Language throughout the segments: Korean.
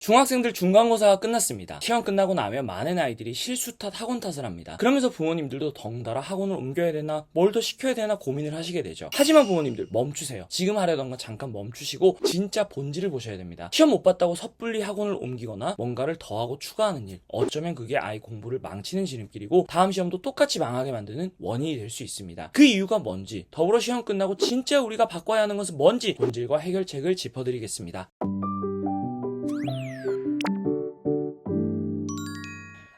중학생들 중간고사가 끝났습니다. 시험 끝나고 나면 많은 아이들이 실수 탓, 학원 탓을 합니다. 그러면서 부모님들도 덩달아 학원을 옮겨야 되나 뭘 더 시켜야 되나 고민을 하시게 되죠. 하지만 부모님들 멈추세요. 지금 하려던 건 잠깐 멈추시고 진짜 본질을 보셔야 됩니다. 시험 못 봤다고 섣불리 학원을 옮기거나 뭔가를 더하고 추가하는 일, 어쩌면 그게 아이 공부를 망치는 지름길이고 다음 시험도 똑같이 망하게 만드는 원인이 될 수 있습니다. 그 이유가 뭔지, 더불어 시험 끝나고 진짜 우리가 바꿔야 하는 것은 뭔지 본질과 해결책을 짚어드리겠습니다.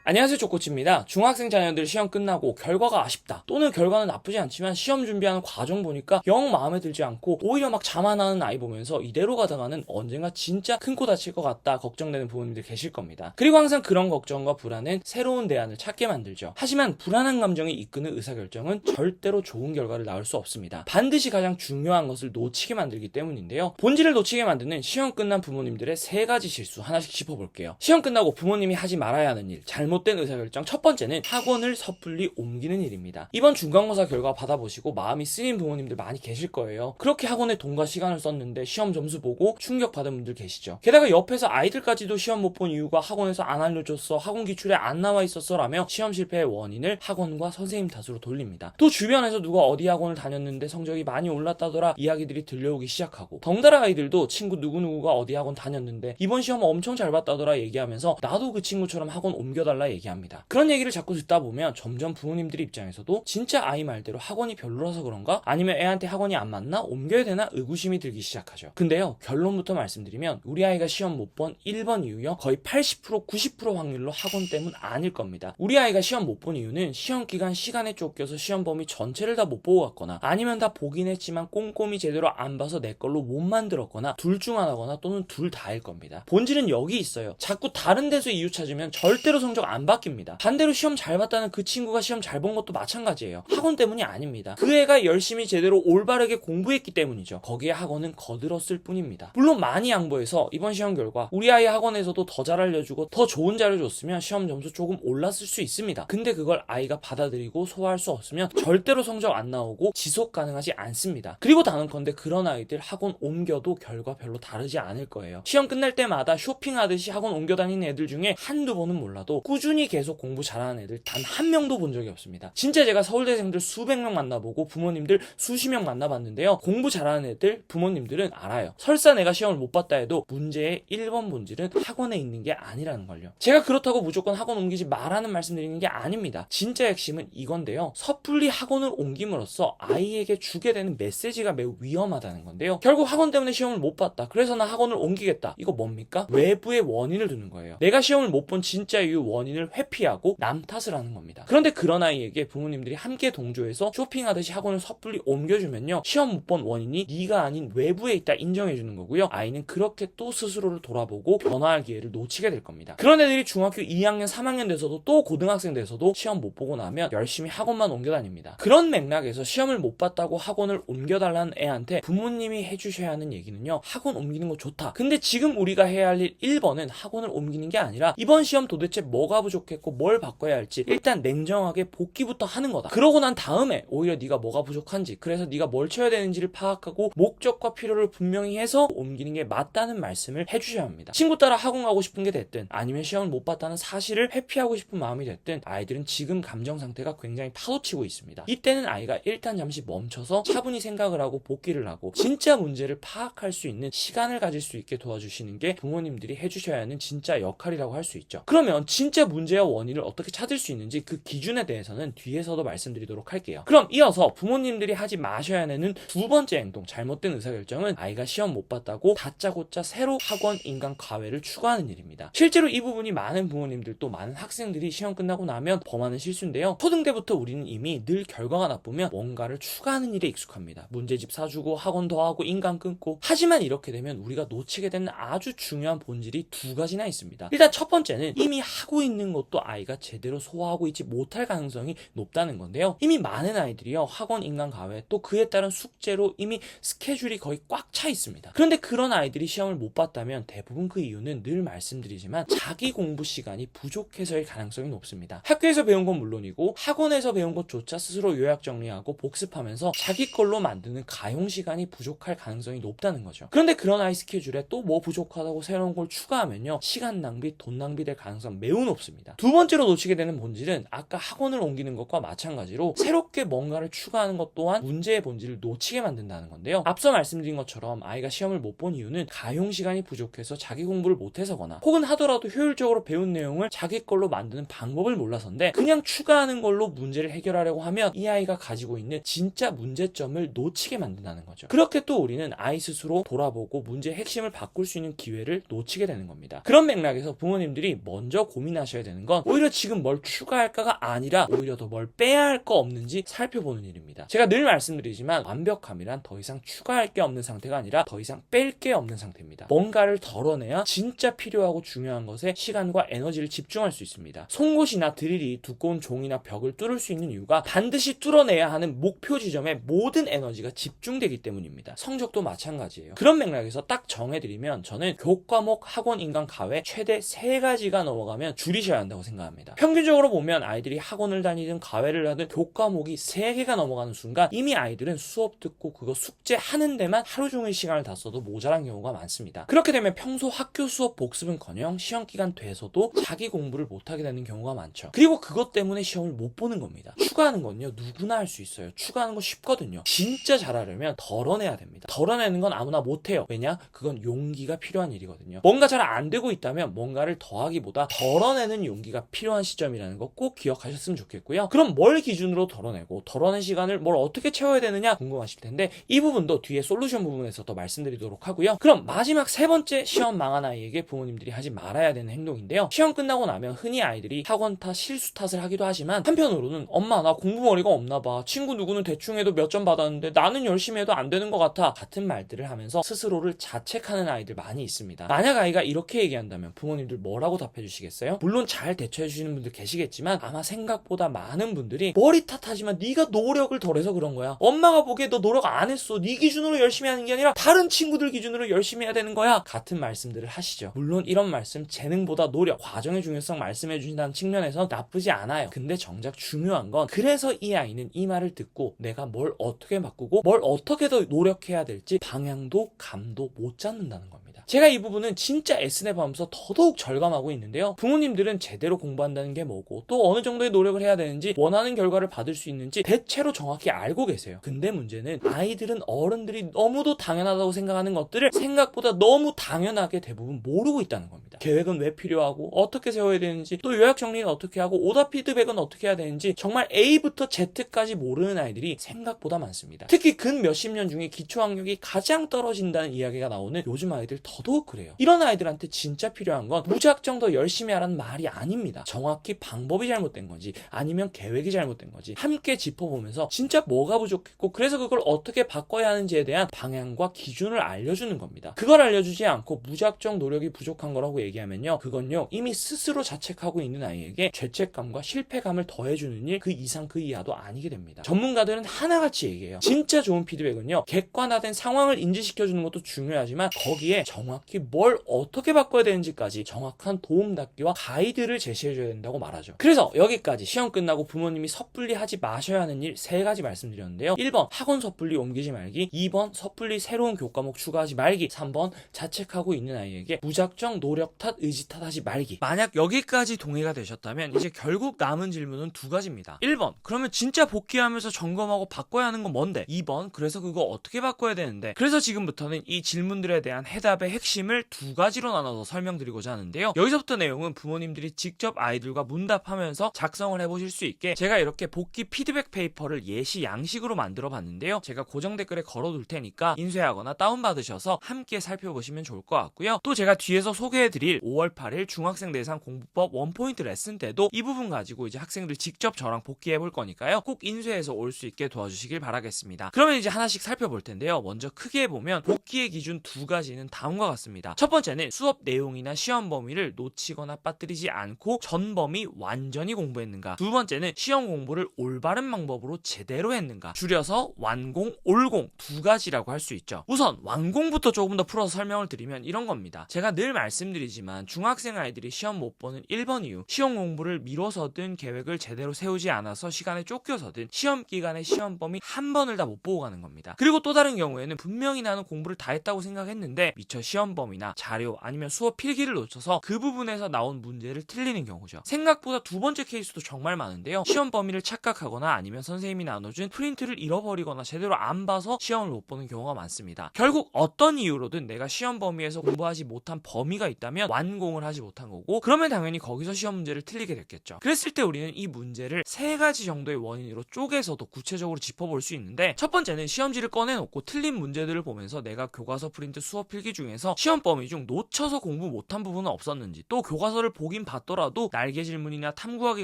안녕하세요, 조코치입니다. 중학생 자녀들 시험 끝나고 결과가 아쉽다 또는 결과는 나쁘지 않지만 시험 준비하는 과정 보니까 영 마음에 들지 않고 오히려 막 자만하는 아이 보면서 이대로 가다가는 언젠가 진짜 큰 코 다칠 것 같다 걱정되는 부모님들 계실 겁니다. 그리고 항상 그런 걱정과 불안은 새로운 대안을 찾게 만들죠. 하지만 불안한 감정이 이끄는 의사결정은 절대로 좋은 결과를 낳을 수 없습니다. 반드시 가장 중요한 것을 놓치게 만들기 때문인데요. 본질을 놓치게 만드는 시험 끝난 부모님들의 세 가지 실수 하나씩 짚어볼게요. 시험 끝나고 부모님이 하지 말아야 하는 일, 잘못된 의사결정. 첫 번째는 학원을 섣불리 옮기는 일입니다. 이번 중간고사 결과 받아보시고 마음이 쓰린 부모님들 많이 계실 거예요. 그렇게 학원에 돈과 시간을 썼는데 시험 점수 보고 충격받은 분들 계시죠. 게다가 옆에서 아이들까지도 시험 못 본 이유가 학원에서 안 알려줬어, 학원 기출에 안 나와 있었어 라며 시험 실패의 원인을 학원과 선생님 탓으로 돌립니다. 또 주변에서 누가 어디 학원을 다녔는데 성적이 많이 올랐다더라 이야기들이 들려오기 시작하고, 덩달아 아이들도 친구 누구누구가 어디 학원 다녔는데 이번 시험 엄청 잘 봤다더라 얘기하면서 나도 그 친구처럼 학원 옮겨달라 얘기합니다. 그런 얘기를 자꾸 듣다 보면 점점 부모님들 입장에서도 진짜 아이 말대로 학원이 별로라서 그런가? 아니면 애한테 학원이 안 맞나? 옮겨야 되나? 의구심이 들기 시작하죠. 근데요, 결론부터 말씀드리면 우리 아이가 시험 못 본 1번 이유요, 거의 80% 90% 확률로 학원 때문 아닐 겁니다. 우리 아이가 시험 못 본 이유는 시험 기간 시간에 쫓겨서 시험 범위 전체를 다 못 보고 갔거나, 아니면 다 보긴 했지만 꼼꼼히 제대로 안 봐서 내 걸로 못 만들었거나, 둘 중 하나거나 또는 둘 다일 겁니다. 본질은 여기 있어요. 자꾸 다른 데서 이유 찾으면 절대로 성적 안 바뀝니다. 반대로 시험 잘 봤다는 그 친구가 시험 잘 본 것도 마찬가지예요. 학원 때문이 아닙니다. 그 애가 열심히 제대로 올바르게 공부했기 때문이죠. 거기에 학원은 거들었을 뿐입니다. 물론 많이 양보해서 이번 시험 결과 우리 아이 학원에서도 더 잘 알려주고 더 좋은 자료 줬으면 시험 점수 조금 올랐을 수 있습니다. 근데 그걸 아이가 받아들이고 소화할 수 없으면 절대로 성적 안 나오고 지속 가능하지 않습니다. 그리고 단언컨대 그런 아이들 학원 옮겨도 결과 별로 다르지 않을 거예요. 시험 끝날 때마다 쇼핑하듯이 학원 옮겨 다니는 애들 중에 한두 번은 몰라도 꾸준히 계속 공부 잘하는 애들 단 한 명도 본 적이 없습니다. 진짜 제가 서울대생들 수백 명 만나보고 부모님들 수십 명 만나봤는데요, 공부 잘하는 애들 부모님들은 알아요. 설사 내가 시험을 못 봤다 해도 문제의 1번 본질은 학원에 있는 게 아니라는 걸요. 제가 그렇다고 무조건 학원 옮기지 말라는 말씀 드리는 게 아닙니다. 진짜 핵심은 이건데요, 섣불리 학원을 옮김으로써 아이에게 주게 되는 메시지가 매우 위험하다는 건데요, 결국 학원 때문에 시험을 못 봤다, 그래서 나 학원을 옮기겠다, 이거 뭡니까? 외부의 원인을 두는 거예요. 내가 시험을 못 본 진짜 이유 원인을 회피하고 남 탓을 하는 겁니다. 그런데 그런 아이에게 부모님들이 함께 동조해서 쇼핑하듯이 학원을 섣불리 옮겨주면요, 시험 못 본 원인이 네가 아닌 외부에 있다 인정해주는 거고요, 아이는 그렇게 또 스스로를 돌아보고 변화할 기회를 놓치게 될 겁니다. 그런 애들이 중학교 2학년 3학년 돼서도 또 고등학생 돼서도 시험 못 보고 나면 열심히 학원만 옮겨 다닙니다. 그런 맥락에서 시험을 못 봤다고 학원을 옮겨달라는 애한테 부모님이 해주셔야 하는 얘기는요, 학원 옮기는 거 좋다, 근데 지금 우리가 해야 할 일 1번은 학원을 옮기는 게 아니라 이번 시험 도대체 뭐가 부족했고 뭘 바꿔야 할지 일단 냉정하게 복기부터 하는 거다. 그러고 난 다음에 오히려 네가 뭐가 부족한지, 그래서 네가 뭘 쳐야 되는지를 파악하고 목적과 필요를 분명히 해서 옮기는 게 맞다는 말씀을 해주셔야 합니다. 친구 따라 학원 가고 싶은 게 됐든 아니면 시험을 못 봤다는 사실을 회피하고 싶은 마음이 됐든 아이들은 지금 감정 상태가 굉장히 파도치고 있습니다. 이때는 아이가 일단 잠시 멈춰서 차분히 생각을 하고 복기를 하고 진짜 문제를 파악할 수 있는 시간을 가질 수 있게 도와주시는 게 부모님들이 해주셔야 하는 진짜 역할이라고 할 수 있죠. 그러면 진짜 문제와 원인을 어떻게 찾을 수 있는지 그 기준에 대해서는 뒤에서도 말씀드리도록 할게요. 그럼 이어서 부모님들이 하지 마셔야 하는 두 번째 행동, 잘못된 의사결정은 아이가 시험 못 봤다고 다짜고짜 새로 학원 인강 과외를 추가하는 일입니다. 실제로 이 부분이 많은 부모님들도 많은 학생들이 시험 끝나고 나면 범하는 실수인데요, 초등때부터 우리는 이미 늘 결과가 나쁘면 뭔가를 추가하는 일에 익숙합니다. 문제집 사주고 학원 더하고 인강 끊고. 하지만 이렇게 되면 우리가 놓치게 되는 아주 중요한 본질이 두 가지나 있습니다. 일단 첫 번째는 이미 하고 있는 있는 것도 아이가 제대로 소화하고 있지 못할 가능성이 높다는 건데요. 이미 많은 아이들이요, 학원 인강 과외 또 그에 따른 숙제로 이미 스케줄이 거의 꽉 차 있습니다. 그런데 그런 아이들이 시험을 못 봤다면 대부분 그 이유는 늘 말씀드리지만 자기 공부 시간이 부족해서일 가능성이 높습니다. 학교에서 배운 건 물론이고 학원에서 배운 것조차 스스로 요약 정리하고 복습하면서 자기 걸로 만드는 가용 시간이 부족할 가능성이 높다는 거죠. 그런데 그런 아이 스케줄에 또 뭐 부족하다고 새로운 걸 추가하면요, 시간 낭비, 돈 낭비될 가능성 매우 높습니다. 두 번째로 놓치게 되는 본질은 아까 학원을 옮기는 것과 마찬가지로 새롭게 뭔가를 추가하는 것 또한 문제의 본질을 놓치게 만든다는 건데요. 앞서 말씀드린 것처럼 아이가 시험을 못 본 이유는 가용 시간이 부족해서 자기 공부를 못해서거나 혹은 하더라도 효율적으로 배운 내용을 자기 걸로 만드는 방법을 몰라서인데, 그냥 추가하는 걸로 문제를 해결하려고 하면 이 아이가 가지고 있는 진짜 문제점을 놓치게 만든다는 거죠. 그렇게 또 우리는 아이 스스로 돌아보고 문제의 핵심을 바꿀 수 있는 기회를 놓치게 되는 겁니다. 그런 맥락에서 부모님들이 먼저 고민하셔야 되는 건 오히려 지금 뭘 추가할까가 아니라 오히려 더 뭘 빼야 할 거 없는지 살펴보는 일입니다. 제가 늘 말씀드리지만 완벽함이란 더 이상 추가할 게 없는 상태가 아니라 더 이상 뺄 게 없는 상태입니다. 뭔가를 덜어내야 진짜 필요하고 중요한 것에 시간과 에너지를 집중할 수 있습니다. 송곳이나 드릴이 두꺼운 종이나 벽을 뚫을 수 있는 이유가 반드시 뚫어내야 하는 목표 지점에 모든 에너지가 집중되기 때문입니다. 성적도 마찬가지예요. 그런 맥락에서 딱 정해드리면 저는 교과목, 학원, 인강, 과외 최대 3가지가 넘어가면 줄이셔야 한다고 생각합니다. 평균적으로 보면 아이들이 학원을 다니든 과외를 하든 교과목이 3개가 넘어가는 순간 이미 아이들은 수업 듣고 그거 숙제하는 데만 하루 종일 시간을 다 써도 모자란 경우가 많습니다. 그렇게 되면 평소 학교 수업 복습은커녕 시험 기간 돼서도 자기 공부를 못하게 되는 경우가 많죠. 그리고 그것 때문에 시험을 못 보는 겁니다. 추가하는 건요, 누구나 할 수 있어요. 추가하는 거 쉽거든요. 진짜 잘하려면 덜어내야 됩니다. 덜어내는 건 아무나 못해요. 왜냐? 그건 용기가 필요한 일이거든요. 뭔가 잘 안 되고 있다면 뭔가를 더하기보다 덜어내는 용기가 필요한 시점이라는 거 꼭 기억하셨으면 좋겠고요. 그럼 뭘 기준으로 덜어내고 덜어낸 시간을 뭘 어떻게 채워야 되느냐 궁금하실 텐데 이 부분도 뒤에 솔루션 부분에서 더 말씀드리도록 하고요. 그럼 마지막 3번째 시험 망한 아이에게 부모님들이 하지 말아야 되는 행동인데요. 시험 끝나고 나면 흔히 아이들이 학원 탓, 실수 탓을 하기도 하지만 한편으로는 엄마 나 공부머리가 없나 봐. 친구 누구는 대충 해도 몇 점 받았는데 나는 열심히 해도 안 되는 것 같아. 같은 말들을 하면서 스스로를 자책하는 아이들 많이 있습니다. 만약 아이가 이렇게 얘기한다면 부모님들 뭐라고 답해 주시겠어요? 물론 잘 대처해 주시는 분들 계시겠지만 아마 생각보다 많은 분들이 머리 탓하지만 네가 노력을 덜해서 그런 거야. 엄마가 보기에 너 노력 안 했어. 네 기준으로 열심히 하는 게 아니라 다른 친구들 기준으로 열심히 해야 되는 거야. 같은 말씀들을 하시죠. 물론 이런 말씀 재능보다 노력, 과정의 중요성 말씀해 주신다는 측면에서 나쁘지 않아요. 근데 정작 중요한 건 그래서 이 아이는 이 말을 듣고 내가 뭘 어떻게 바꾸고 뭘 어떻게 더 노력해야 될지 방향도 감도 못 잡는다는 겁니다. 제가 이 부분은 진짜 S랩 하면서 더더욱 절감하고 있는데요. 부모님들은 제대로 공부한다는 게 뭐고 또 어느 정도의 노력을 해야 되는지 원하는 결과를 받을 수 있는지 대체로 정확히 알고 계세요. 근데 문제는 아이들은 어른들이 너무도 당연하다고 생각하는 것들을 생각보다 너무 당연하게 대부분 모르고 있다는 겁니다. 계획은 왜 필요하고 어떻게 세워야 되는지 또 요약 정리는 어떻게 하고 오답 피드백은 어떻게 해야 되는지 정말 A부터 Z까지 모르는 아이들이 생각보다 많습니다. 특히 근 몇십 년 중에 기초학력이 가장 떨어진다는 이야기가 나오는 요즘 아이들 더더욱 그래요. 이런 아이들한테 진짜 필요한 건 무작정 더 열심히 하라는 말이 아닙니다. 정확히 방법이 잘못된 건지 아니면 계획이 잘못된 건지 함께 짚어보면서 진짜 뭐가 부족했고 그래서 그걸 어떻게 바꿔야 하는지에 대한 방향과 기준을 알려주는 겁니다. 그걸 알려주지 않고 무작정 노력이 부족한 거라고 얘기하면요, 그건요 이미 스스로 자책하고 있는 아이에게 죄책감과 실패감을 더해주는 일 그 이상 그 이하도 아니게 됩니다. 전문가들은 하나같이 얘기해요. 진짜 좋은 피드백은요 객관화된 상황을 인지시켜주는 것도 중요하지만 거기에 정확히 뭘 어떻게 바꿔야 되는지까지 정확한 도움닫기와 가이드를 제시해줘야 된다고 말하죠. 그래서 여기까지 시험 끝나고 부모님이 섣불리 하지 마셔야 하는 일 3가지 말씀드렸는데요. 1번 학원 섣불리 옮기지 말기, 2번 섣불리 새로운 교과목 추가하지 말기, 3번 자책하고 있는 아이에게 무작정 노력 탓, 의지 탓하지 말기. 만약 여기까지 동의가 되셨다면 이제 결국 남은 질문은 2가지입니다. 1번 그러면 진짜 복귀하면서 점검하고 바꿔야 하는 건 뭔데? 2번 그래서 그거 어떻게 바꿔야 되는데? 그래서 지금부터는 이 질문들에 대한 해답의 핵심을 2가지로 나눠서 설명드리고자 하는데요. 여기서부터 내용은 부모님들이 직접 아이들과 문답하면서 작성을 해보실 수 있게 제가 이렇게 복귀 피드백 페이퍼를 예시 양식으로 만들어 봤는데요. 제가 고정 댓글에 걸어둘 테니까 인쇄하거나 다운받으셔서 함께 살펴보시면 좋을 것 같고요. 또 제가 뒤에서 소개해드릴 5월 8일 중학생 대상 공부법 원포인트 레슨 때도 이 부분 가지고 이제 학생들 직접 저랑 복귀해볼 거니까요. 꼭 인쇄해서 올 수 있게 도와주시길 바라겠습니다. 그러면 이제 하나씩 살펴볼 텐데요. 먼저 크게 보면 복귀의 기준 2가지는 다음과 같습니다. 첫 번째는 수업 내용이나 시험 범위를 놓치거나 빠뜨리지 틀리지 않고 전범위 완전히 공부했는가. 두 번째는 시험 공부를 올바른 방법으로 제대로 했는가. 줄여서 완공, 올공 두 가지라고 할 수 있죠. 우선 완공부터 조금 더 풀어서 설명을 드리면 이런 겁니다. 제가 늘 말씀드리지만 중학생 아이들이 시험 못 보는 1번 이유, 시험 공부를 미뤄서든 계획을 제대로 세우지 않아서 시간에 쫓겨서든 시험 기간에 시험 범위 한 번을 다 못 보고 가는 겁니다. 그리고 또 다른 경우에는 분명히 나는 공부를 다 했다고 생각했는데 미처 시험 범위나 자료 아니면 수업 필기를 놓쳐서 그 부분에서 나온 문제를 틀리는 경우죠. 생각보다 두 번째 케이스도 정말 많은데요. 시험 범위를 착각하거나 아니면 선생님이 나눠준 프린트를 잃어버리거나 제대로 안 봐서 시험을 못 보는 경우가 많습니다. 결국 어떤 이유로든 내가 시험 범위에서 공부하지 못한 범위가 있다면 완공을 하지 못한 거고, 그러면 당연히 거기서 시험 문제를 틀리게 됐겠죠. 그랬을 때 우리는 이 문제를 세 가지 정도의 원인으로 쪼개서도 구체적으로 짚어볼 수 있는데, 첫 번째는 시험지를 꺼내놓고 틀린 문제들을 보면서 내가 교과서 프린트 수업 필기 중에서 시험 범위 중 놓쳐서 공부 못한 부분은 없었는지, 또 교과서를 보긴 봤더라도 날개 질문이나 탐구하기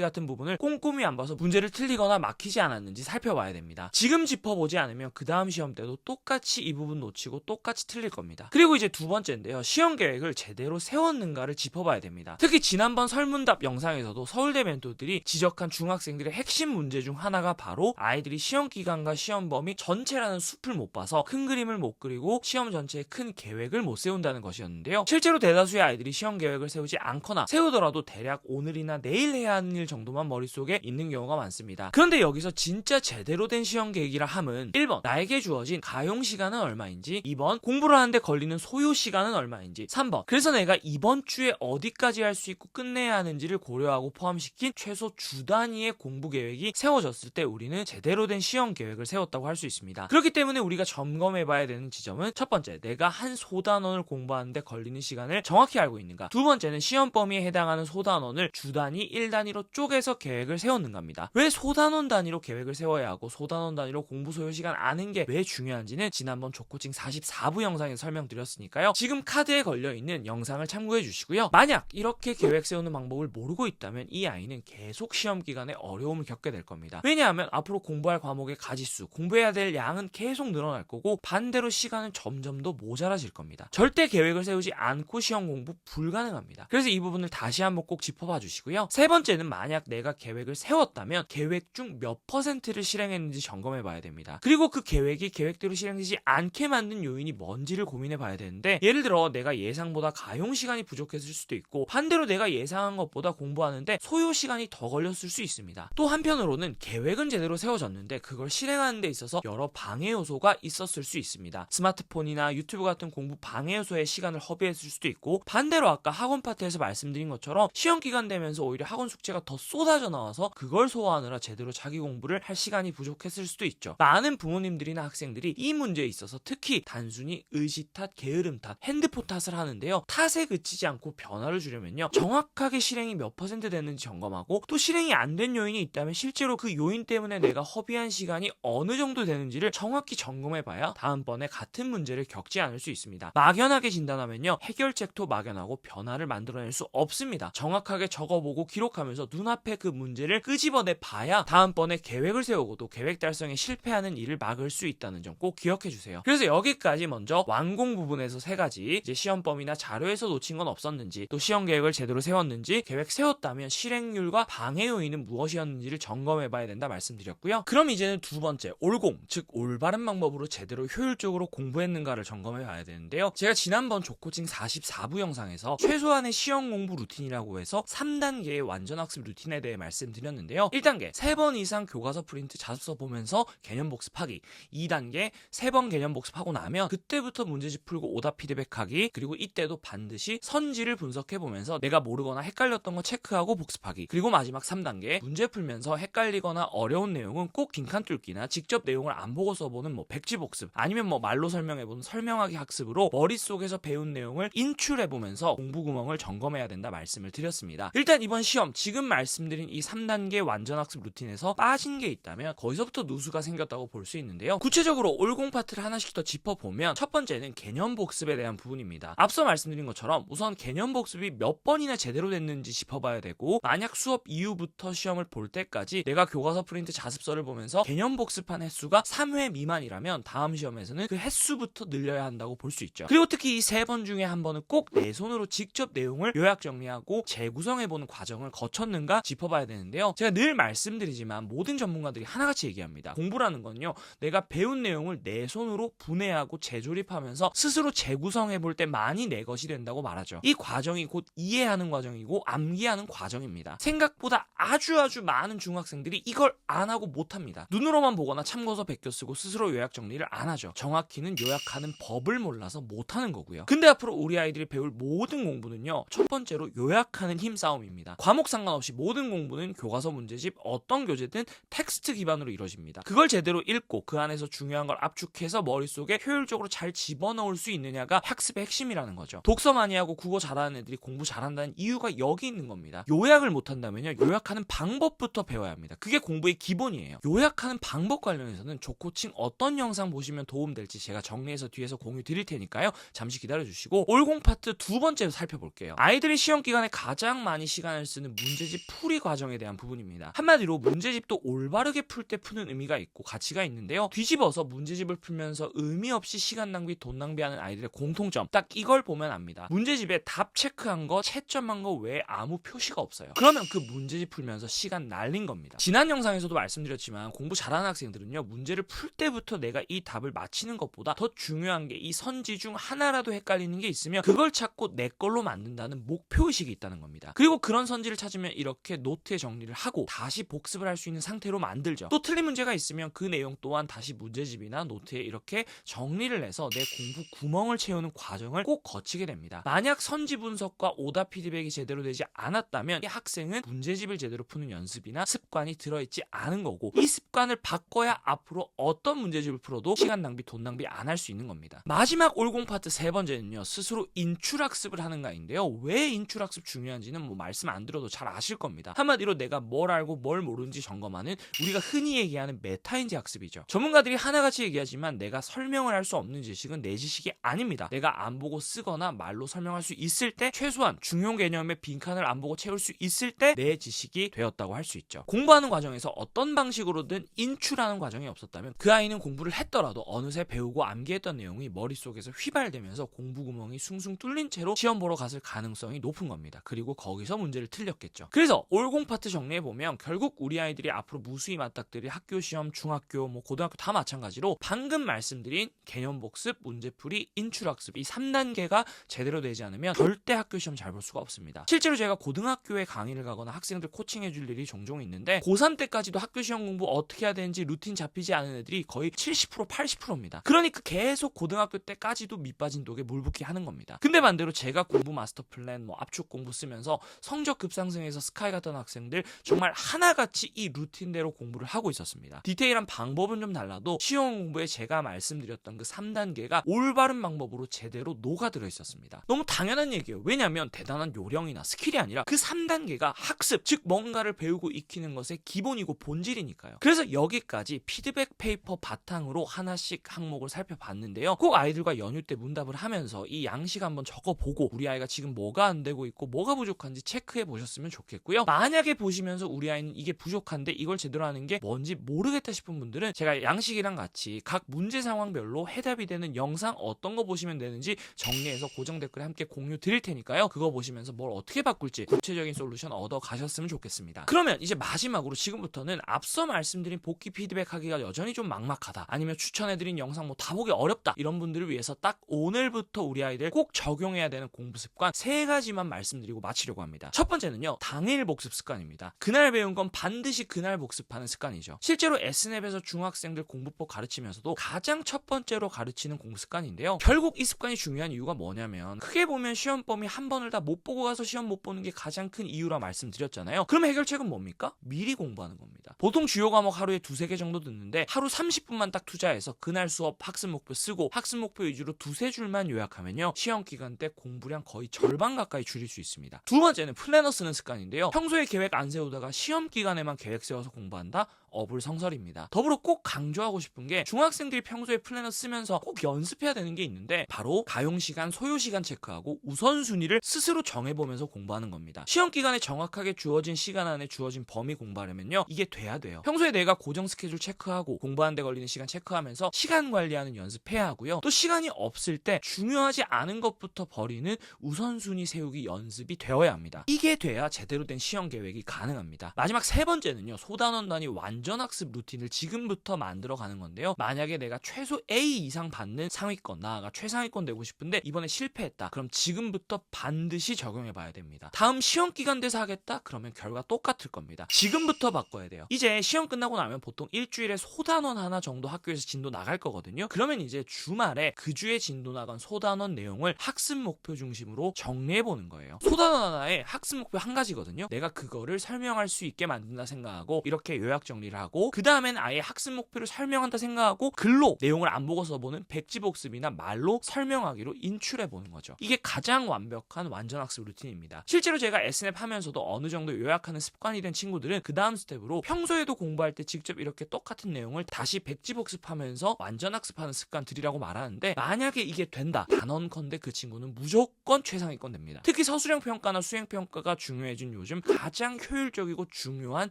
같은 부분을 꼼꼼히 안 봐서 문제를 틀리거나 막히지 않았는지 살펴봐야 됩니다. 지금 짚어보지 않으면 그 다음 시험 때도 똑같이 이 부분 놓치고 똑같이 틀릴 겁니다. 그리고 이제 두 번째인데요. 시험 계획을 제대로 세웠는가를 짚어봐야 됩니다. 특히 지난번 설문답 영상에서도 서울대 멘토들이 지적한 중학생들의 핵심 문제 중 하나가 바로 아이들이 시험 기간과 시험 범위 전체라는 숲을 못 봐서 큰 그림을 못 그리고 시험 전체에 큰 계획을 못 세운다는 것이었는데요. 실제로 대다수의 아이들이 시험 계획을 세우지 않거나 세우더라도 대략 오늘이나 내일 해야 하는 일 정도만 머릿속에 있는 경우가 많습니다. 그런데 여기서 진짜 제대로 된 시험 계획이라 함은 1번 나에게 주어진 가용 시간은 얼마인지, 2번 공부를 하는데 걸리는 소요 시간은 얼마인지, 3번 그래서 내가 이번 주에 어디까지 할 수 있고 끝내야 하는지를 고려하고 포함시킨 최소 주 단위의 공부 계획이 세워졌을 때 우리는 제대로 된 시험 계획을 세웠다고 할 수 있습니다. 그렇기 때문에 우리가 점검해봐야 되는 지점은, 첫 번째, 내가 한 소단원을 공부하는데 걸리는 시간을 정확히 알고 있는가. 두 번째는 시험 범위에 해당하는 소단원을 주 단위, 1단위로 쪼개서 계획을 세웠는가입니다. 왜 소단원 단위로 계획을 세워야 하고 소단원 단위로 공부 소요 시간 아는 게 왜 중요한지는 지난번 조코칭 44부 영상에서 설명드렸으니까요. 지금 카드에 걸려있는 영상을 참고해 주시고요. 만약 이렇게 계획 세우는 방법을 모르고 있다면 이 아이는 계속 시험 기간에 어려움을 겪게 될 겁니다. 왜냐하면 앞으로 공부할 과목의 가지수, 공부해야 될 양은 계속 늘어날 거고 반대로 시간은 점점 더 모자라질 겁니다. 절대 계획을 세우지 않고 시험 공부 불가능합니다. 그래서 이 부분을 다시 한번 꼭 짚어봐 주시고요. 세 번째는, 만약 내가 계획을 세웠다면 계획 중 몇 퍼센트를 실행했는지 점검해 봐야 됩니다. 그리고 그 계획이 계획대로 실행되지 않게 만든 요인이 뭔지를 고민해 봐야 되는데, 예를 들어 내가 예상보다 가용 시간이 부족했을 수도 있고 반대로 내가 예상한 것보다 공부하는데 소요 시간이 더 걸렸을 수 있습니다. 또 한편으로는 계획은 제대로 세워졌는데 그걸 실행하는 데 있어서 여러 방해 요소가 있었을 수 있습니다. 스마트폰이나 유튜브 같은 공부 방해 요소에 시간을 허비했을 수도 있고, 반대로 아까 학원 파트에서 말씀드린 것처럼 시험 기간 되면서 오히려 학원 숙제가 더 쏟아져 나와서 그걸 소화하느라 제대로 자기 공부를 할 시간이 부족했을 수도 있죠. 많은 부모님들이나 학생들이 이 문제에 있어서 특히 단순히 의지 탓, 게으름 탓, 핸드폰 탓을 하는데요. 탓에 그치지 않고 변화를 주려면요, 정확하게 실행이 몇 퍼센트 됐는지 점검하고, 또 실행이 안 된 요인이 있다면 실제로 그 요인 때문에 내가 허비한 시간이 어느 정도 되는지를 정확히 점검해봐야 다음번에 같은 문제를 겪지 않을 수 있습니다. 막연하게 진단하면요, 해결책도 막연하고 변화를 만들어낼 수 없습니다. 정확하게 적어보고 기록하면서 눈앞에 그 문제를 끄집어내 봐야 다음번에 계획을 세우고도 계획 달성에 실패하는 일을 막을 수 있다는 점 꼭 기억해주세요. 그래서 여기까지 먼저 완공 부분에서 세 가지, 이제 시험 범위나 자료에서 놓친 건 없었는지, 또 시험 계획을 제대로 세웠는지, 계획 세웠다면 실행률과 방해 요인은 무엇이었는지를 점검해봐야 된다 말씀드렸고요. 그럼 이제는 두 번째, 올공, 즉 올바른 방법으로 제대로 효율적으로 공부했는가를 점검해봐야 되는데요. 제가 지난번 조코칭 44부 영상에서 최소한의 시험 공부 루틴이라고 해서 3단계의 완전학습 루틴에 대해 말씀드렸는데요. 1단계, 3번 이상 교과서 프린트 자습서 보면서 개념 복습하기. 2단계, 3번 개념 복습하고 나면 그때부터 문제집 풀고 오답 피드백하기. 그리고 이때도 반드시 선지를 분석해보면서 내가 모르거나 헷갈렸던 거 체크하고 복습하기. 그리고 마지막 3단계, 문제 풀면서 헷갈리거나 어려운 내용은 꼭 빈칸 뚫기나 직접 내용을 안 보고 써보는 백지 복습, 아니면 말로 설명해보는 설명하기 학습으로 머릿속에서 배운 내용을 인출해보면서 공부 구멍을 점검해야 된다 말씀을 드렸습니다. 일단 이번 시험 지금 말씀드린 이 3단계 완전학습 루틴에서 빠진 게 있다면 거기서부터 누수가 생겼다고 볼 수 있는데요. 구체적으로 올공 파트를 하나씩 더 짚어보면, 첫 번째는 개념 복습에 대한 부분입니다. 앞서 말씀드린 것처럼 우선 개념 복습이 몇 번이나 제대로 됐는지 짚어봐야 되고, 만약 수업 이후부터 시험을 볼 때까지 내가 교과서 프린트 자습서를 보면서 개념 복습한 횟수가 3회 미만이라면 다음 시험에서는 그 횟수부터 늘려야 한다고 볼 수 있죠. 그리고 특히 이 3번 중에 한 번은 꼭 내 손으로 직접 내용을 요약 정리하고 준비하고 재구성해보는 과정을 거쳤는가 짚어봐야 되는데요. 제가 늘 말씀드리지만 모든 전문가들이 하나같이 얘기합니다. 공부라는 건요, 내가 배운 내용을 내 손으로 분해하고 재조립하면서 스스로 재구성해볼 때 많이 내 것이 된다고 말하죠. 이 과정이 곧 이해하는 과정이고 암기하는 과정입니다. 생각보다 아주 많은 중학생들이 이걸 안 하고 못합니다. 눈으로만 보거나 참고서 베껴 쓰고 스스로 요약 정리를 안 하죠. 정확히는 요약하는 법을 몰라서 못하는 거고요. 근데 앞으로 우리 아이들이 배울 모든 공부는요, 첫 번째로 요약하는 힘싸움입니다. 과목 상관없이 모든 공부는 교과서 문제집 어떤 교재든 텍스트 기반으로 이루어집니다. 그걸 제대로 읽고 그 안에서 중요한 걸 압축해서 머릿속에 효율적으로 잘 집어넣을 수 있느냐가 학습의 핵심이라는 거죠. 독서 많이 하고 국어 잘하는 애들이 공부 잘한다는 이유가 여기 있는 겁니다. 요약을 못한다면요, 요약하는 방법부터 배워야 합니다. 그게 공부의 기본이에요. 요약하는 방법 관련해서는 조코칭 어떤 영상 보시면 도움될지 제가 정리해서 뒤에서 공유 드릴 테니까요. 잠시 기다려주시고 올공 파트 두 번째로 살펴볼게요. 아이들이 시험 기간에 가장 많이 시간을 쓰는 문제집 풀이 과정에 대한 부분입니다. 한마디로 문제집도 올바르게 풀 때 푸는 의미가 있고 가치가 있는데요. 뒤집어서 문제집을 풀면서 의미 없이 시간 낭비, 돈 낭비하는 아이들의 공통점, 딱 이걸 보면 압니다. 문제집에 답 체크한 거, 채점한 거 외에 아무 표시가 없어요. 그러면 그 문제집 풀면서 시간 날린 겁니다. 지난 영상에서도 말씀드렸지만 공부 잘하는 학생들은요, 문제를 풀 때부터 내가 이 답을 맞히는 것보다 더 중요한 게 이 선지 중 하나라도 헷갈리는 게 있으면 그걸 찾고 내 걸로 만든다는 목표의식이 있다는 겁니다. 그리고 그런 선지를 찾으면 이렇게 노트에 정리를 하고 다시 복습을 할 수 있는 상태로 만들죠. 또 틀린 문제가 있으면 그 내용 또한 다시 문제집이나 노트에 이렇게 정리를 해서 내 공부 구멍을 채우는 과정을 꼭 거치게 됩니다. 만약 선지 분석과 오답 피드백이 제대로 되지 않았다면 이 학생은 문제집을 제대로 푸는 연습이나 습관이 들어있지 않은 거고, 이 습관을 바꿔야 앞으로 어떤 문제집을 풀어도 시간 낭비, 돈 낭비 안 할 수 있는 겁니다. 마지막 올공 파트 세 번째는요, 스스로 인출학습을 하는가인데요. 왜 인출학습 중요한지는 뭐 말씀 안 드려도 잘 아실 겁니다. 한마디로 내가 뭘 알고 뭘 모르는지 점검하는 우리가 흔히 얘기하는 메타인지 학습이죠. 전문가들이 하나같이 얘기하지만 내가 설명을 할 수 없는 지식은 내 지식이 아닙니다. 내가 안 보고 쓰거나 말로 설명할 수 있을 때, 최소한 중요 개념의 빈칸을 안 보고 채울 수 있을 때 내 지식이 되었다고 할 수 있죠. 공부하는 과정에서 어떤 방식으로든 인출하는 과정이 없었다면 그 아이는 공부를 했더라도 어느새 배우고 암기했던 내용이 머릿속에서 휘발되면서 공부 구멍이 숭숭 뚫린 채로 시험 보러 갔을 가능성이 높은 겁니다. 그리고 거기서 문제를 틀렸겠죠. 그래서 올공 파트 정리해보면 결국 우리 아이들이 앞으로 무수히 맞닥뜨릴 학교 시험, 중학교, 고등학교 다 마찬가지로 방금 말씀드린 개념 복습, 문제풀이, 인출학습 이 3단계가 제대로 되지 않으면 절대 학교 시험 잘 볼 수가 없습니다. 실제로 제가 고등학교에 강의를 가거나 학생들 코칭해줄 일이 종종 있는데 고3 때까지도 학교 시험 공부 어떻게 해야 되는지 루틴 잡히지 않은 애들이 거의 70%, 80%입니다. 그러니까 계속 고등학교 때까지도 밑빠진 독에 물 붓기 하는 겁니다. 근데 반대로 제가 공부 마스터 플랜, 압축 공부 쓰면서 성적 급상승해서 스카이 갔던 학생들 정말 하나같이 이 루틴대로 공부를 하고 있었습니다. 디테일한 방법은 좀 달라도 시험 공부에 제가 말씀드렸던 그 3단계가 올바른 방법으로 제대로 녹아들어 있었습니다. 너무 당연한 얘기예요. 왜냐하면 대단한 요령이나 스킬이 아니라 그 3단계가 학습, 즉 뭔가를 배우고 익히는 것의 기본이고 본질이니까요. 그래서 여기까지 피드백 페이퍼 바탕으로 하나씩 항목을 살펴봤는데요. 꼭 아이들과 연휴 때 문답을 하면서 이 양식 한번 적어보고 우리 아이가 지금 뭐가 안 되고 있고 뭐가 부족한지 체크해 보셨으면 좋겠고요. 만약에 보시면서 우리 아이는 이게 부족한데 이걸 제대로 하는 게 뭔지 모르겠다 싶은 분들은 제가 양식이랑 같이 각 문제 상황별로 해답이 되는 영상 어떤 거 보시면 되는지 정리해서 고정 댓글에 함께 공유 드릴 테니까요. 그거 보시면서 뭘 어떻게 바꿀지 구체적인 솔루션 얻어 가셨으면 좋겠습니다. 그러면 이제 마지막으로 지금부터는 앞서 말씀드린 복귀 피드백 하기가 여전히 좀 막막하다, 아니면 추천해드린 영상 다 보기 어렵다, 이런 분들을 위해서 딱 오늘부터 우리 아이들 꼭 적용해야 되는 공부 습관 3가지만 말씀드리고 마치려고 합니다. 첫 번째는요, 당일 복습 습관입니다. 그날 배운 건 반드시 그날 복습하는 습관이죠. 실제로 S냅에서 중학생들 공부법 가르치면서도 가장 첫 번째로 가르치는 공부 습관인데요. 결국 이 습관이 중요한 이유가 뭐냐면, 크게 보면 시험 범위 한 번을 다 못 보고 가서 시험 못 보는 게 가장 큰 이유라 말씀드렸잖아요. 그럼 해결책은 뭡니까? 미리 공부하는 겁니다. 보통 주요 과목 하루에 2-3개 정도 듣는데 하루 30분만 딱 투자해서 그날 수업 학습 목표 쓰고 학습 목표 위주로 2-3줄만 요약하면요, 시험 기간 때 공부량 거의 절반 가까이 줄일 수 있습니다. 두 번째는 플래너 쓰는 습관인데요. 평소에 계획 안 세우다가 시험 기간에만 계획 세워서 공부한다? 어불성설입니다. 더불어 꼭 강조하고 싶은 게 중학생들이 평소에 플래너 쓰면서 꼭 연습해야 되는 게 있는데 바로 가용시간, 소요시간 체크하고 우선순위를 스스로 정해보면서 공부하는 겁니다. 시험 기간에 정확하게 주어진 시간 안에 주어진 범위 공부하려면요, 이게 돼야 돼요. 평소에 내가 고정 스케줄 체크하고 공부하는 데 걸리는 시간 체크하면서 시간 관리하는 연습해야 하고요. 또 시간이 없을 때 중요하지 않은 것부터 버리는 우선순위 세우기 연습이 되어야 합니다. 이게 돼야 제대로 된 시험 계획이 가능합니다. 마지막 세 번째는요, 소단원 단위 완전 학습 루틴을 지금부터 만들어가는 건데요. 만약에 내가 최소 A 이상 받는 상위권, 나아가 최상위권 되고 싶은데 이번에 실패했다. 그럼 지금부터 반드시 적용해봐야 됩니다. 다음 시험 기간 돼서 하겠다? 그러면 결과 똑같을 겁니다. 지금부터 바꿔야 돼요. 이제 시험 끝나고 나면 보통 일주일에 소단원 하나 정도 학교에서 진도 나갈 거거든요. 그러면 이제 주말에 그 주에 진도 나간 소단원 내용을 학습 목표 중심으로 정리해보는 거예요. 소단원 하나에 학습 목표 한 가지거든요. 내가 그거를 설명할 수 있게 만든다 생각하고 이렇게 요약 정리를 하고, 그 다음엔 아예 학습 목표를 설명한다 생각하고 글로 내용을 안 보고 써보는 백지복습이나 말로 설명하기로 인출해보는 거죠. 이게 가장 완벽한 완전 학습 루틴입니다. 실제로 제가 S냅 하면서도 어느 정도 요약하는 습관이 된 친구들은 그 다음 스텝으로 평소에도 공부할 때 직접 이렇게 똑같은 내용을 다시 백지복습하면서 완전 학습하는 습관 들이라고 말하는데, 만약에 이게 된다, 단언컨대 그 친구는 무조건 최상위권 됩니다. 특히 서술형 평가나 수행 평가가 중요해진 요즘 가장 효율적이고 중요한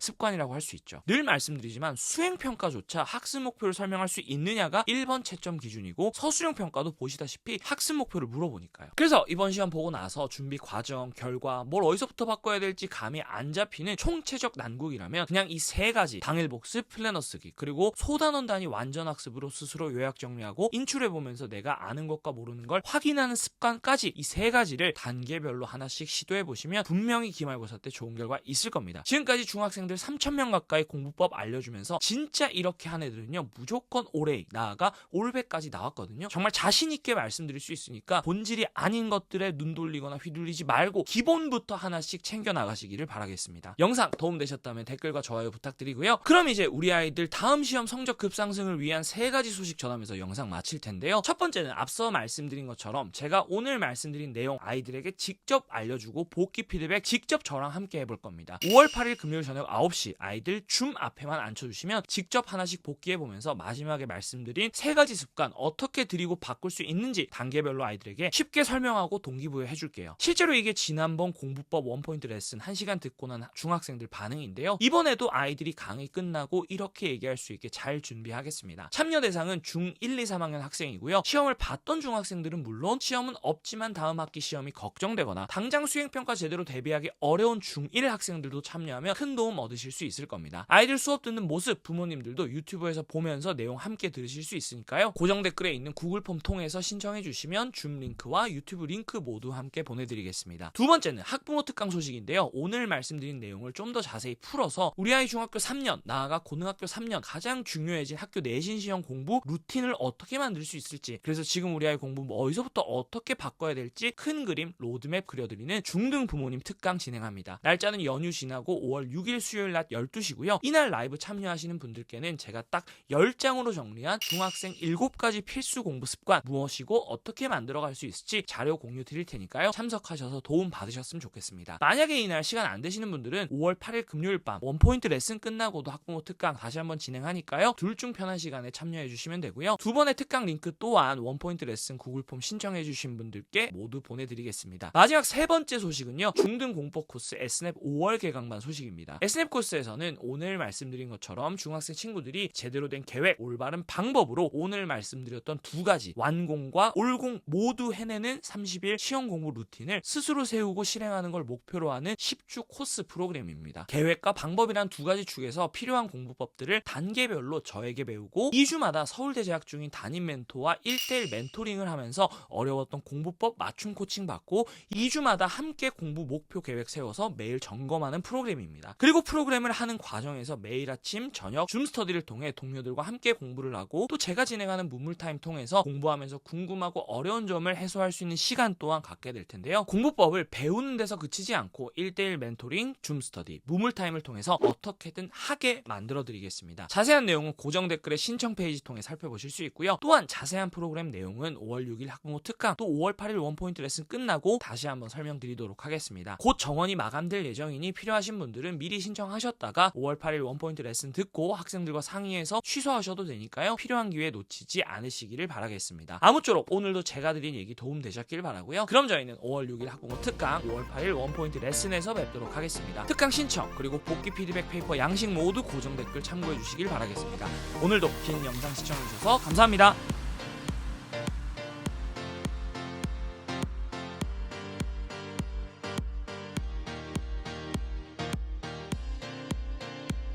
습관이라고 할 수 있죠. 늘 말씀드리지만 수행 평가조차 학습 목표를 설명할 수 있느냐가 1번 채점 기준이고, 서술형 평가도 보시다시피 학습 목표를 물어보니까요. 그래서 이번 시험 보고 나서 준비 과정, 결과, 뭘 어디서부터 바꿔야 될지 감이 안 잡히는 총체적 난국이라면 그냥 이 세 가지, 당일 복습, 플래너 쓰기, 그리고 소단원 단위 완전 학습으로 스스로 요약 정리하고 인출해보면서 내가 아는 것과 모르는 걸 확인하는 습관까지, 이 세 가지를 단계별로 하나씩 시도해보시면 분명히 기말고사 때 좋은 결과 있을 겁니다. 지금까지 중학생들 3,000명 가까이 공부법 알려주면서 진짜 이렇게 한 애들은요, 무조건 올A, 나아가 올백까지 나왔거든요. 정말 자신있게 말씀드릴 수 있으니까 본질이 아닌 것들에 눈 돌리거나 휘둘리지 말고 기본부터 하나씩 챙겨나가시기를 바라겠습니다. 영상 도움되셨다면 댓글과 좋아요 부탁드리고요. 그럼 이제 우리 아이들 다음 시험 성적 급상승을 위한 세 가지 소식 전하면서 영상 마칠 텐데요. 첫 번째는 앞서 말씀드린 것처럼 제가 오늘 말씀드린 내용 아이들에게 직접 알려주고 복귀 피드백 직접 저랑 함께 해볼 겁니다. 5월 8일 금요일 저녁 9시 아이들 줌 앞에만 앉혀주시면 직접 하나씩 복귀해보면서 마지막에 말씀드린 세 가지 습관 어떻게 드리고 바꿀 수 있는지 단계별로 아이들에게 쉽게 설명하고 동기부여 해줄게요. 실제로 이게 지난번 공부법 원포인트 레슨 1시간 듣고 난 중학생들 반응인데요. 이번에도 아이들이 강의 끝나고 이렇게 얘기할 수 있게 잘 준비하겠습니다. 참여 대상은 중1, 2, 3학년 학생이고요. 시험을 봤던 중학생들은 물론 시험은 없지만 다음 학기 시험이 걱정되거나 당장 수행평가 제대로 대비하기 어려운 중1 학생들도 참여하면 큰 도움 얻으실 수 있을 겁니다. 아이들 수업 듣는 모습 부모님들도 유튜브에서 보면서 내용 함께 들으실 수 있으니까요. 고정 댓글에 있는 구글 폼 통해서 신청해 주시면 줌 링크와 유튜브 링크 모두 함께 보내드리겠습니다. 두 번째는 학부모 특강 소식인데요. 오늘 말씀드린 내용을 좀 더 자세히 풀어서 우리 아이 중학교 3년, 나아가 고등학교 3년 가장 중요해진 학교 내신 시험 공부 루틴을 어떻게 만들 수 있을지, 그래서 지금 우리 아이 공부 어디서부터 어떻게 바꿔야 될지 큰 그림 로드맵 그려드리는 중등 부모님 특강 진행합니다. 날짜는 연휴 지나고 5월 6일 수요일 낮 12시고요. 이날 라이브 참여하시는 분들께는 제가 딱 10장으로 정리한 중학생 7가지 필수 공부 습관 무엇이고 어떻게 만들어갈 수 있을지 자료 공유 드릴 테니까요. 참석하셔서 도움 받으셨으면 좋겠습니다. 만약에 이날 시간 안 되시는 분들은 5월 8일 금요일 밤 원포인트 레슨 끝나고도 학부모 특강 다시 한번 진행하니까요. 둘 중 편한 시간에 참여해 주시면 되고요. 두 번의 특강 링크 또한 원포인트 레슨 구글 폼 신청해 주신 분들께 모두 보내드리겠습니다. 마지막 세 번째 소식은요. 중등 공법 코스 S냅 5월 개강반 소식입니다. S냅 코스에서는 오늘 말씀드린 것처럼 중학생 친구들이 제대로 된 계획, 올바른 방법으로 오늘 말씀드렸던 두 가지 완공과 올공 모두 해내는 30일 시험 공부 루틴을 스스로 세우고 실행하는 걸 목표로 하는 10주 코스 프로그램입니다. 계획과 방법이란 두 가지 축에서 필요한 공부법들을 단계별로 저에게 배우고 2주마다 서울대 재학 중인 담임 멘토와 1대1 멘토링을 하면서 어려웠던 공부법 맞춤 코칭 받고 2주마다 함께 공부 목표 계획 세워서 매일 점검하는 프로그램입니다. 그리고 프로그램을 하는 과정에서 매일 아침 저녁 줌 스터디를 통해 동료들과 함께 공부를 하고 또 제가 진행하는 문물타임 통해서 공부하면서 궁금하고 어려운 점을 해소할 수 있는 시간 또한 갖게 될 텐데요. 공부법을 배우는 데서 그치지 않고 1대1 멘토링, 줌 스터디, 문물타임을 통해서 어떻게든 하게 만들어 드리겠습니다. 자세한 내용은 고정 댓글의 신청 페이지 통해 살펴보실 수 있고요. 또한 자세한 프로그램 내용은 5월 6일 학부모 특강 또 5월 8일 원포인트 레슨 끝나고 다시 한번 설명드리도록 하겠습니다. 곧 정원이 마감될 예정이니 필요하신 분들은 미리 신청하셨다가 5월 8일 원포인트 원포인트 레슨 듣고 학생들과 상의해서 취소하셔도 되니까요. 필요한 기회 놓치지 않으시기를 바라겠습니다. 아무쪼록 오늘도 제가 드린 얘기 도움 되셨길 바라고요. 그럼 저희는 5월 6일 학부모 특강, 5월 8일 원포인트 레슨에서 뵙도록 하겠습니다. 특강 신청 그리고 복귀 피드백 페이퍼 양식 모두 고정 댓글 참고해 주시길 바라겠습니다. 오늘도 긴 영상 시청해주셔서 감사합니다.